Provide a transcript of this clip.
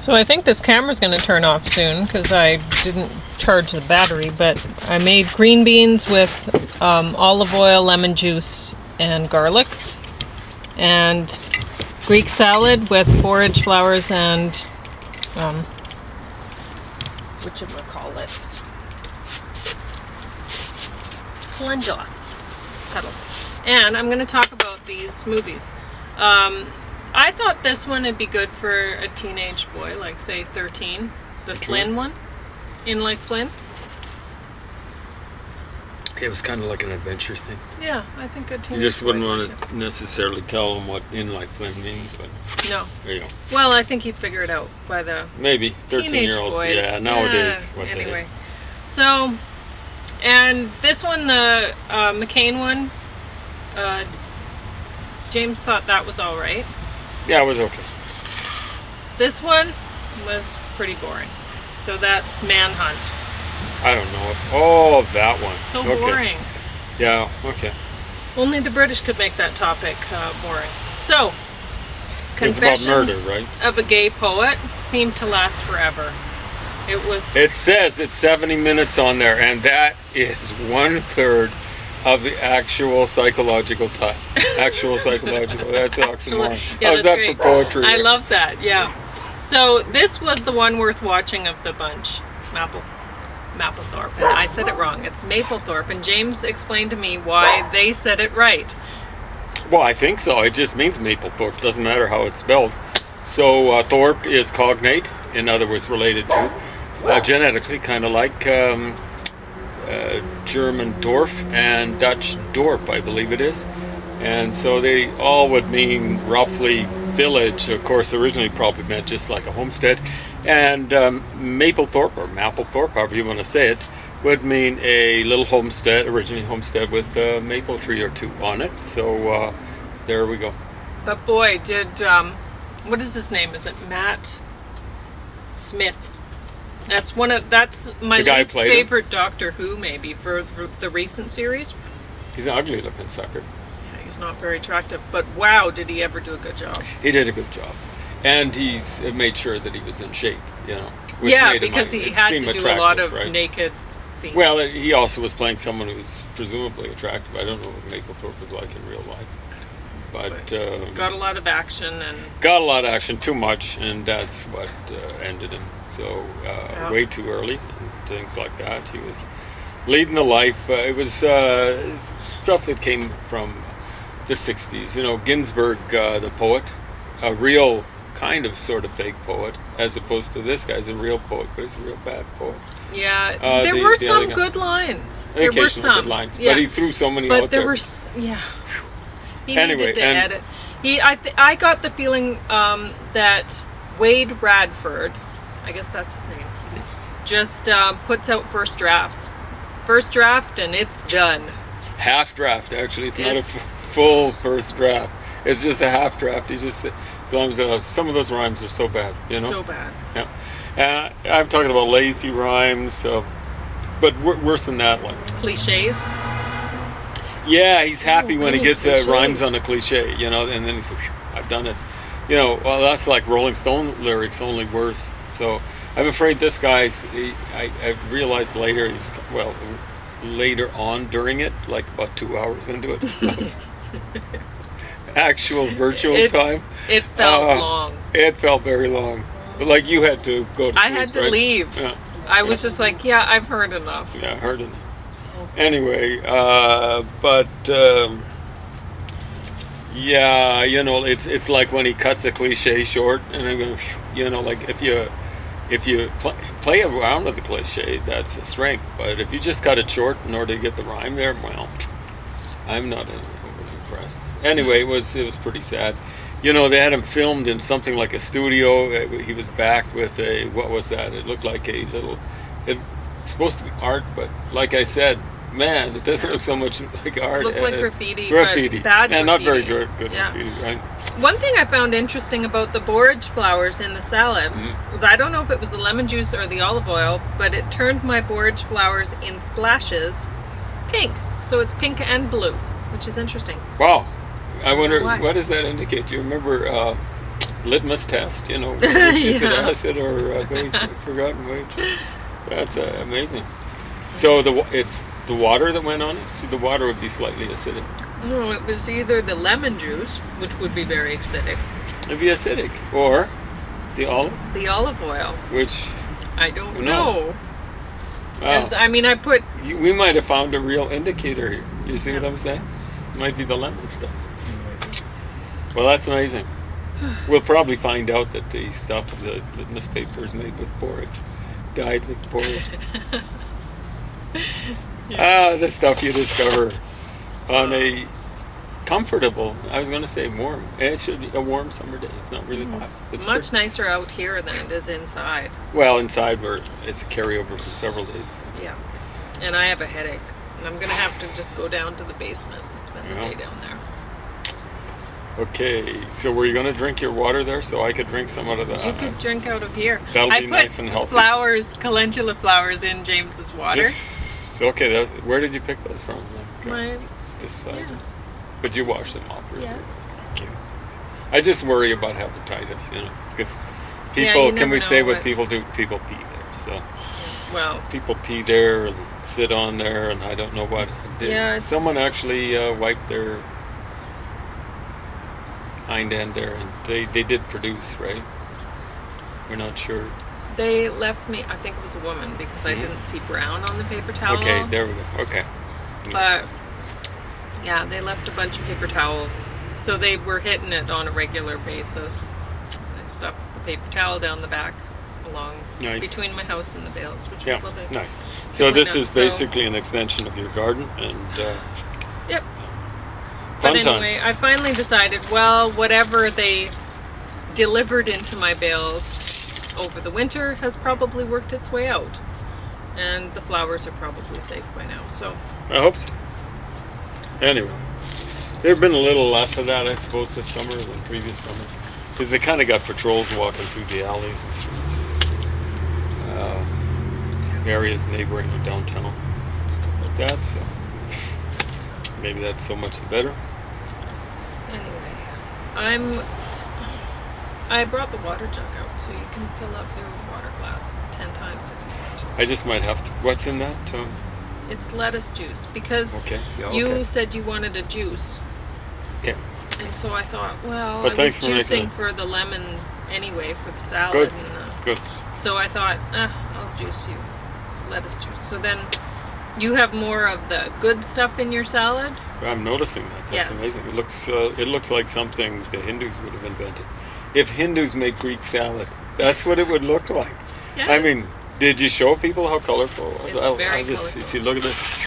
So I think this camera's going to turn off soon because I didn't charge the battery, but I made green beans with olive oil, lemon juice, and garlic, and Greek salad with borage flowers and whatchamacallit, calendula petals. And I'm going to talk about these smoothies. I thought this one would be good for a teenage boy, like say 13. The Flynn one, in like Flynn. It was kind of like an adventure thing. Yeah, I think a teenage. You just wouldn't want to necessarily tell him what in like Flynn means, but no. There you go. Well, I think he'd figure it out by the maybe 13-year-olds. Boys. Yeah, nowadays. Yeah, anyway, so and this one, the McCain one, James thought that was all right. Yeah, it was okay. This one was pretty boring. So that's Manhunt. I don't know if... Oh, that one. So boring. Yeah, okay. Only the British could make that topic boring. So, Confessions about murder, right? of a Gay Poet seemed to last forever. It was... It says it's 70 minutes on there, and that is 1/3 of the actual psychological time. Actual psychological. That's an oxymoron. Yeah, how's that great for poetry? I love that, yeah. So this was the one worth watching of the bunch. Mapplethorpe. And I said it wrong. It's Mapplethorpe. And James explained to me why they said it right. Well, I think so. It just means Mapplethorpe. Doesn't matter how it's spelled. So Thorpe is cognate, in other words, related to, genetically, kind of like German Dorf and Dutch Dorp, I believe it is. And so they all would mean roughly village. Of course, originally probably meant just like a homestead. And Mapplethorpe, or Mapplethorpe, however you want to say it, would mean a little homestead, originally homestead with a maple tree or two on it. So there we go. But boy, did, what is his name? Is it Matt Smith? That's my least favorite Doctor Who, maybe, for the recent series. He's an ugly looking sucker. Yeah, he's not very attractive, but wow, did he ever do a good job. He did a good job. And he's made sure that he was in shape, you know. Yeah, because he had to do a lot of naked scenes. Well, he also was playing someone who was presumably attractive. I don't know what Mapplethorpe was like in real life. But got a lot of action. Got a lot of action, too much, and that's what ended him. So way too early and things like that. He was leading the life. It was stuff that came from the 60s. You know, Ginsberg, the poet, a real kind of sort of fake poet, as opposed to this guy's a real poet, but he's a real bad poet. Yeah, there were some good lines. There were some good lines, yeah. But he threw so many out there. But there were, yeah. He needed to edit. I got the feeling that Wade Radford, I guess that's his name, just puts out first drafts. First draft and it's done. Half draft, actually. It's not a full first draft. It's just a half draft. He just, sometimes some of those rhymes are so bad, you know? So bad. Yeah. I'm talking about lazy rhymes, but worse than that one. Cliches. Yeah, he's happy when he gets rhymes on a cliche, you know, and then he's like, I've done it. You know, well, that's like Rolling Stone lyrics, only worse. So I'm afraid this guy's, I realized later, later on during it, like about 2 hours into it, actual virtual time. It felt long. It felt very long. But like you had to go to sleep, I had to leave. Yeah. I was just like, yeah, I've heard enough. Yeah, heard enough. Anyway, yeah, you know, it's like when he cuts a cliche short, and I'm going, you know, like if you play around with the cliche, that's a strength. But if you just cut it short in order to get the rhyme there, well, I'm not overly impressed. Anyway, it was pretty sad. You know, they had him filmed in something like a studio. He was back with what was that? It looked like a little. It's supposed to be art, but like I said, man, it doesn't look so much like art. It looked like graffiti. Graffiti. But bad graffiti. Not very good yeah. graffiti, right? One thing I found interesting about the borage flowers in the salad was I don't know if it was the lemon juice or the olive oil, but it turned my borage flowers in splashes pink. So it's pink and blue, which is interesting. Wow. I wonder, what does that indicate? Do you remember litmus test, which is it, Yeah. acid or base? I've forgotten which. That's amazing. So it's the water that went on it. See, the water would be slightly acidic. No, it was either the lemon juice, which would be very acidic, It'd be acidic, or the olive, the olive oil. which I don't Who knows? know. wow, 'Cause, I mean, I put we might have found a real indicator here. You see what I'm saying? It might be the lemon stuff. Well, that's amazing. We'll probably find out that the stuff, the litmus paper, is made with porridge, dyed with porridge. The stuff you discover on a comfortable, I was going to say warm, and it should be a warm summer day. It's not really hot. It's much nicer out here than it is inside. Well, inside where it's a carryover for several days. Yeah. And I have a headache. And I'm going to have to just go down to the basement and spend the day down there. Okay, so were you going to drink your water there so I could drink some out of the... You could drink out of here. That'll I be put nice and healthy. flowers, calendula flowers in James's water. Okay, where did you pick those from? My, This side. yeah. But you wash them off, really? Yes. Okay. I just worry about hepatitis, because people, Yeah, you can never we say know what what- people do? People pee there, so Well, people pee there and sit on there, and I don't know what. Yeah, it's- Someone actually wiped their hind end there, and they did produce, right? We're not sure. they left me, I think it was a woman, because I Mhm. didn't see brown on the paper towel. Okay, there we go. Okay. But, yeah, they left a bunch of paper towel. So they were hitting it on a regular basis. I stuffed the paper towel down the back along Nice. between my house and the bales, which Yeah, was lovely. nice. So clean this up, is so- basically an extension of your garden, and Yep. fun But anyway, times. I finally decided, well, whatever they delivered into my bales over the winter has probably worked its way out. And the flowers are probably safe by now. So, I hope so. Anyway, there have been a little less of that, I suppose, this summer than previous summer, because they kind of got patrols walking through the alleys and streets, areas neighboring the downtown, stuff like that. So maybe that's so much the better. anyway, I brought the water jug out so you can fill up your water glass 10 times if you want to. I just might have to. What's in that? It's lettuce juice because Okay. Yeah, you okay. said you wanted a juice. Okay. And so I thought, well, Well, I thanks was for making juicing it. for the lemon anyway for the salad. Good. And, Good. so I thought, I'll juice you lettuce juice. So then you have more of the good stuff in your salad. I'm noticing that. That's Yes. amazing. It looks like something the Hindus would have invented. If Hindus make Greek salad, that's what it would look like. Yes. I mean, did you show people how colorful it was? It's very just colorful. see. Look at this.